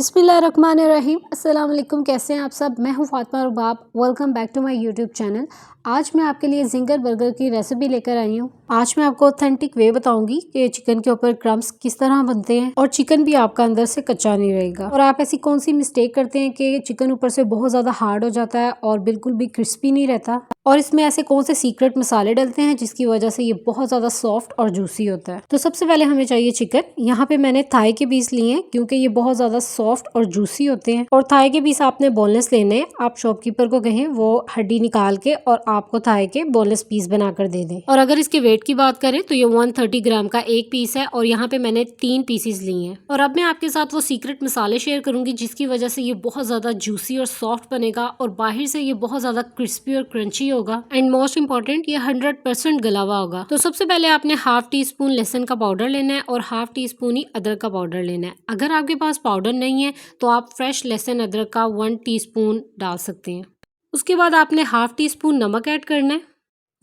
बिस्मिल्लाहिर्रहमानिर्रहीम। अस्सलाम वालेकुम। कैसे हैं आप सब? मैं हूं Fatima Rubab. Welcome back to my YouTube channel. आज मैं आपके लिए जिंगर बर्गर की रेसिपी लेकर आई हूं। आज मैं आपको ऑथेंटिक वे बताऊंगी कि चिकन के ऊपर क्रम्स किस तरह बनते हैं और चिकन भी आपका अंदर से कच्चा नहीं रहेगा। और आप ऐसी कौन सी मिस्टेक करते हैं कि चिकन ऊपर से बहुत ज़्यादा हार्ड हो जाता है और बिल्कुल भी क्रिस्पी नहीं रहता, और इसमें ऐसे कौन से सीक्रेट मसाले डलते हैं जिसकी वजह से ये बहुत ज़्यादा सॉफ्ट और जूसी होता है। तो सबसे पहले हमें चाहिए चिकन। यहाँ पे मैंने थाई के पीस लिए हैं क्योंकि ये बहुत ज़्यादा सॉफ्ट और जूसी होते हैं। और थाई के पीस आपने बोनलेस लेने हैं। आप शॉपकीपर को कहें वो हड्डी निकाल के और आपको थाई के बोनलेस पीस बनाकर दे दें। और अगर इसके वेट की बात करें तो ये 130 ग्राम का एक पीस है और यहाँ पे मैंने 3 पीसेस लिए हैं। और अब मैं आपके साथ वो सीक्रेट मसाले शेयर करूंगी जिसकी वजह से ये बहुत ज्यादा जूसी और सॉफ्ट बनेगा और बाहर से ये बहुत ज्यादा क्रिस्पी और क्रंची होगा। एंड मोस्ट इम्पोर्टेंट, ये 100% गला हुआ होगा। तो सबसे पहले आपने हाफ टी स्पून लहसुन का पाउडर लेना है और हाफ टी स्पून ही अदरक का पाउडर लेना है। अगर आपके पास पाउडर नहीं है तो आप फ्रेश लहसुन अदरक का 1 टीस्पून डाल सकते हैं। उसके बाद आपने हाफ टी स्पून नमक ऐड करना है,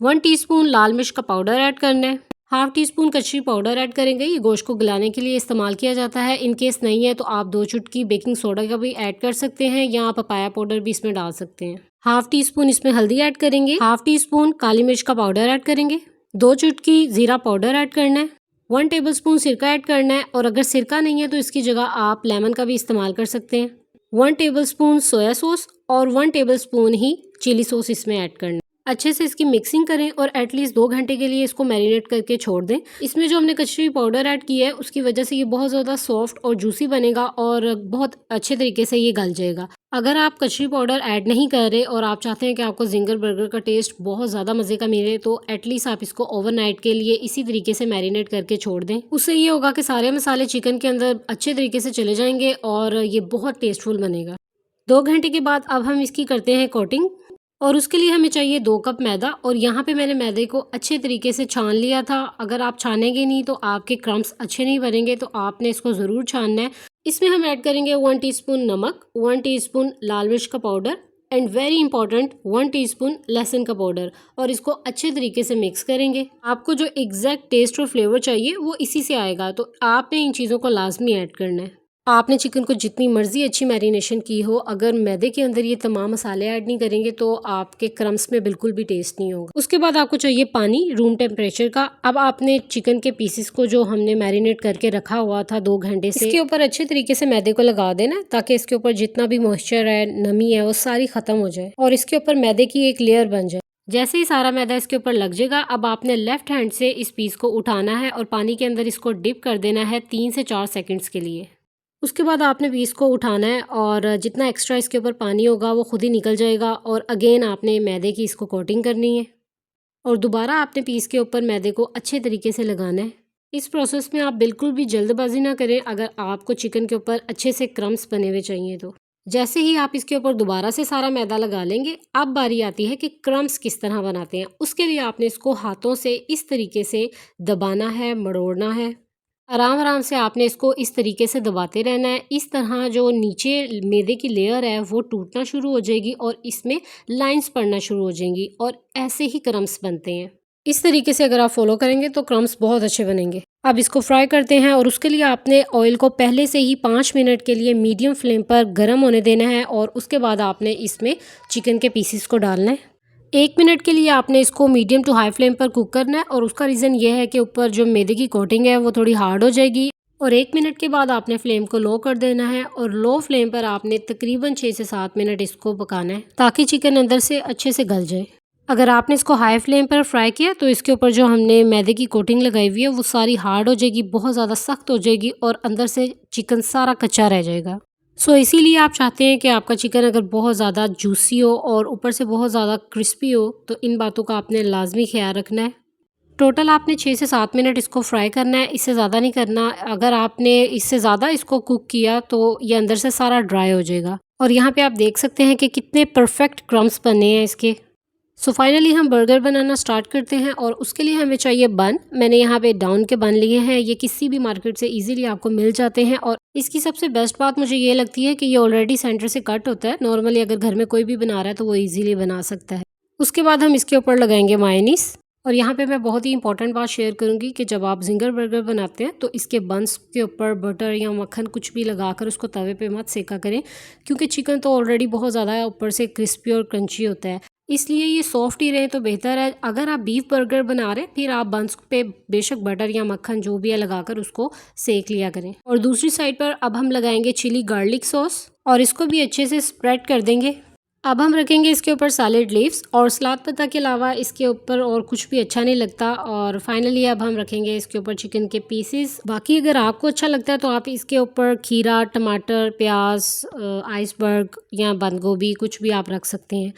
1 टीस्पून लाल मिर्च का पाउडर ऐड करना है, हाफ टी स्पून कचरी पाउडर ऐड करेंगे। ये गोश्त को गलाने के लिए इस्तेमाल किया जाता है। इन केस नहीं है तो आप 2 चुटकी बेकिंग सोडा का भी ऐड कर सकते हैं या आप पपाया पाउडर भी इसमें डाल सकते हैं। हाफ टी स्पून इसमें हल्दी ऐड करेंगे, हाफ टी स्पून काली मिर्च का पाउडर ऐड करेंगे, 2 चुटकी जीरा पाउडर ऐड करना है, 1 टेबलस्पून सिरका ऐड करना है। और अगर सिरका नहीं है तो इसकी जगह आप लेमन का भी इस्तेमाल कर सकते हैं। 1 टेबलस्पून सोया सॉस और 1 टेबलस्पून ही चिली सॉस इसमें ऐड करना है। अच्छे से इसकी मिक्सिंग करें और एटलीस्ट 2 घंटे के लिए इसको मैरिनेट करके छोड़ दें। इसमें जो हमने कचरी पाउडर ऐड किया है उसकी वजह से ये बहुत ज़्यादा सॉफ्ट और जूसी बनेगा और बहुत अच्छे तरीके से ये गल जाएगा। अगर आप कचरी पाउडर ऐड नहीं कर रहे और आप चाहते हैं कि आपको जिंगर बर्गर का टेस्ट बहुत ज़्यादा मज़े का मिले तो एटलीस्ट आप इसको ओवरनाइट के लिए इसी तरीके से मैरिनेट करके छोड़ दें। उससे ये होगा कि सारे मसाले चिकन के अंदर अच्छे तरीके से चले जाएंगे और ये बहुत टेस्टफुल बनेगा। 2 घंटे के बाद अब हम इसकी करते हैं कोटिंग और उसके लिए हमें चाहिए 2 कप मैदा। और यहाँ पे मैंने मैदे को अच्छे तरीके से छान लिया था। अगर आप छानेंगे नहीं तो आपके क्रम्स अच्छे नहीं बनेंगे, तो आपने इसको ज़रूर छानना है। इसमें हम ऐड करेंगे 1 टीस्पून नमक, 1 टीस्पून लाल मिर्च का powder and very important 1 teaspoon लहसुन का पाउडर और इसको अच्छे तरीके से मिक्स करेंगे। आपको जो एग्जैक्ट टेस्ट और फ्लेवर चाहिए वो इसी से आएगा, तो आपने इन चीज़ों को लाजमी ऐड करना है। आपने चिकन को जितनी मर्जी अच्छी मैरिनेशन की हो, अगर मैदे के अंदर ये तमाम मसाले ऐड नहीं करेंगे तो आपके क्रम्स में बिल्कुल भी टेस्ट नहीं होगा। उसके बाद आपको चाहिए पानी रूम टेम्परेचर का। अब आपने चिकन के पीसेस को जो हमने मैरिनेट करके रखा हुआ था 2 घंटे से, इसके ऊपर अच्छे तरीके से मैदे को लगा देना ताकि इसके ऊपर जितना भी मॉइस्चर है, नमी है, वो सारी खत्म हो जाए और इसके ऊपर मैदे की एक लेयर बन जाए। जैसे ही सारा मैदा इसके ऊपर लग जाएगा, अब आपने लेफ्ट हैंड से इस पीस को उठाना है और पानी के अंदर इसको डिप कर देना है 3 से 4 सेकंड्स के लिए। उसके बाद आपने पीस को उठाना है और जितना एक्स्ट्रा इसके ऊपर पानी होगा वो खुद ही निकल जाएगा और अगेन आपने मैदे की इसको कोटिंग करनी है और दोबारा आपने पीस के ऊपर मैदे को अच्छे तरीके से लगाना है। इस प्रोसेस में आप बिल्कुल भी जल्दबाजी ना करें अगर आपको चिकन के ऊपर अच्छे से क्रम्स बने हुए चाहिए तो। जैसे ही आप इसके ऊपर दोबारा से सारा मैदा लगा लेंगे, अब बारी आती है कि क्रम्स किस तरह बनाते हैं। उसके लिए आपने इसको हाथों से इस तरीके से दबाना है, मरोड़ना है। आराम आराम से आपने इसको इस तरीके से दबाते रहना है। इस तरह जो नीचे मैदे की लेयर है वो टूटना शुरू हो जाएगी और इसमें लाइंस पड़ना शुरू हो जाएंगी और ऐसे ही क्रम्स बनते हैं। इस तरीके से अगर आप फॉलो करेंगे तो क्रम्स बहुत अच्छे बनेंगे। अब इसको फ्राई करते हैं और उसके लिए आपने ऑयल को पहले से ही 5 मिनट के लिए मीडियम फ्लेम पर गर्म होने देना है और उसके बाद आपने इसमें चिकन के पीसेस को डालना है। 1 मिनट के लिए आपने इसको मीडियम टू हाई फ्लेम पर कुक करना है और उसका रीज़न ये है कि ऊपर जो मैदे की कोटिंग है वो थोड़ी हार्ड हो जाएगी। और 1 मिनट के बाद आपने फ्लेम को लो कर देना है और लो फ्लेम पर आपने तकरीबन 6 से 7 मिनट इसको पकाना है ताकि चिकन अंदर से अच्छे से गल जाए। अगर आपने इसको हाई फ्लेम पर फ्राई किया तो इसके ऊपर जो हमने मैदे की कोटिंग लगाई हुई है वो सारी हार्ड हो जाएगी, बहुत ज़्यादा सख्त हो जाएगी और अंदर से चिकन सारा कच्चा रह जाएगा। सो इसीलिए आप चाहते हैं कि आपका चिकन अगर बहुत ज़्यादा जूसी हो और ऊपर से बहुत ज़्यादा क्रिस्पी हो, तो इन बातों का आपने लाजमी ख्याल रखना है। टोटल आपने 6 से 7 मिनट इसको फ्राई करना है, इससे ज़्यादा नहीं करना। अगर आपने इससे ज़्यादा इसको कुक किया तो ये अंदर से सारा ड्राई हो जाएगा। और यहाँ पे आप देख सकते हैं कि कितने परफेक्ट क्रम्स बने हैं इसके। सो फाइनली हम बर्गर बनाना स्टार्ट करते हैं और उसके लिए हमें चाहिए बन। मैंने यहाँ पे डाउन के बन लिए हैं, ये किसी भी मार्केट से इजीली आपको मिल जाते हैं। और इसकी सबसे बेस्ट बात मुझे ये लगती है कि ये ऑलरेडी सेंटर से कट होता है। नॉर्मली अगर घर में कोई भी बना रहा है तो वो इजीली बना सकता है। उसके बाद हम इसके ऊपर लगाएंगे मायोनीज और यहाँ पे मैं बहुत ही इंपॉर्टेंट बात शेयर करूँगी कि जब आप जिंगर बर्गर बनाते हैं तो इसके बंस के ऊपर बटर या मक्खन कुछ भी लगाकर उसको तवे पे मत सेका करें, क्योंकि चिकन तो ऑलरेडी बहुत ज़्यादा ऊपर से क्रिस्पी और क्रंची होता है, इसलिए ये सॉफ्ट ही रहे तो बेहतर है। अगर आप बीफ बर्गर बना रहे हैं फिर आप बंस पे बेशक बटर या मक्खन जो भी है लगाकर उसको सेक लिया करें। और दूसरी साइड पर अब हम लगाएंगे चिली गार्लिक सॉस और इसको भी अच्छे से स्प्रेड कर देंगे। अब हम रखेंगे इसके ऊपर सैलेड लीव्स, और सलाद पत्ता के अलावा इसके ऊपर और कुछ भी अच्छा नहीं लगता। और फाइनली अब हम रखेंगे इसके ऊपर चिकन के पीसेस। बाकी अगर आपको अच्छा लगता है तो आप इसके ऊपर खीरा, टमाटर, प्याज, आइसबर्ग या बंद गोभी कुछ भी आप रख सकते हैं।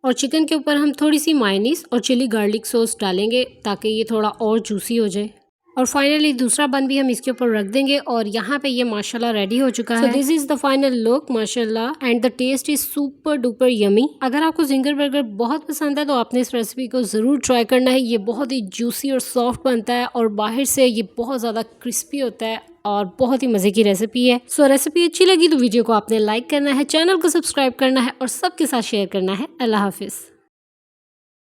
और चिकन के ऊपर हम थोड़ी सी मायोनीज और चिली गार्लिक सॉस डालेंगे ताकि ये थोड़ा और जूसी हो जाए। और फाइनली दूसरा बन भी हम इसके ऊपर रख देंगे और यहाँ पे ये माशाल्लाह रेडी हो चुका है। This is the final look माशाल्लाह, and the taste is super duper yummy. अगर आपको जिंगर बर्गर बहुत पसंद है तो आपने इस रेसिपी को ज़रूर ट्राई करना है। ये बहुत ही जूसी और सॉफ्ट बनता है और बाहर से ये बहुत ज़्यादा क्रिस्पी होता है और बहुत ही मज़े की रेसिपी है। सो रेसिपी अच्छी लगी तो वीडियो को आपने लाइक करना है, चैनल को सब्सक्राइब करना है और सबके साथ शेयर करना है। अल्लाह हाफिज़।